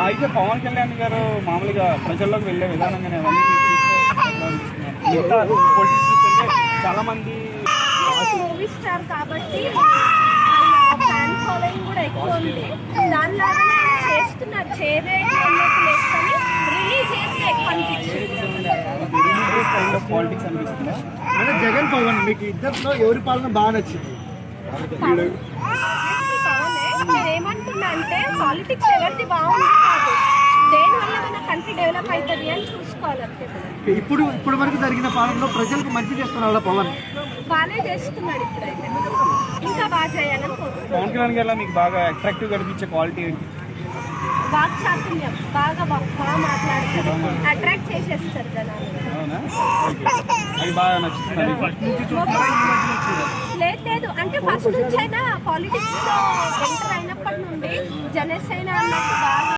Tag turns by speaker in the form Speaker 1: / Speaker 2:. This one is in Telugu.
Speaker 1: అయితే పవన్ కళ్యాణ్ గారు మామూలుగా ప్రజల్లోకి వెళ్ళే విధానంగానే అవన్నీ మిగతా పొలిటిషియన్స్ అంటే చాలా మంది
Speaker 2: మూవీ స్టార్ కాబట్టి ఫ్యాన్ ఫాలోయింగ్ కూడా ఎక్కువ ఉంది. దానిలాగానే చేస్తున్నారు, చేయలేదు అన్నట్టు లేదు కానీ రిలీజ్ చేస్తే ఎక్కువ అనిపించింది.
Speaker 1: పాలిటిక్స్ అనిపిస్తుందా?
Speaker 3: అంటే జగన్ పవన్ మీకు ఇద్దరిలో ఎవరి పాలన బాగా నచ్చింది?
Speaker 2: పవనే. నేను ఏమంటున్నా అంటే పాలిటిక్స్ ఎవరిది బాగుంది కాదు, దేనివల్ల మన కంట్రీ డెవలప్ అవుతుంది అని చూసుకోవాలి అంతే.
Speaker 3: ఇప్పుడు వరకు జరిగిన పాలనలో ప్రజలకు మంచి చేస్తున్నాడు పవన్.
Speaker 2: బాగానే చేస్తున్నాడు, ఇప్పుడైతే ఇంకా బాగా చేయాలని కోరుకుంటున్నాను.
Speaker 1: పవన్ కళ్యాణ్ గారు మీకు బాగా అట్రాక్టివ్ కనిపించే క్వాలిటీ ఏంటి?
Speaker 2: వాక్చాతుర్యం, బాగా మాట్లాడతారు, అట్రాక్ట్ చేసేస్తారు జనాలు.
Speaker 1: అవునా? అది బాగా నచ్చుతుంది.
Speaker 2: లేదు అంటే ఫస్ట్ నుంచి అయినా పాలిటిక్స్ లో ఎంటర్ అయినప్పటి నుండి జనసేన అన్నట్టు బాగా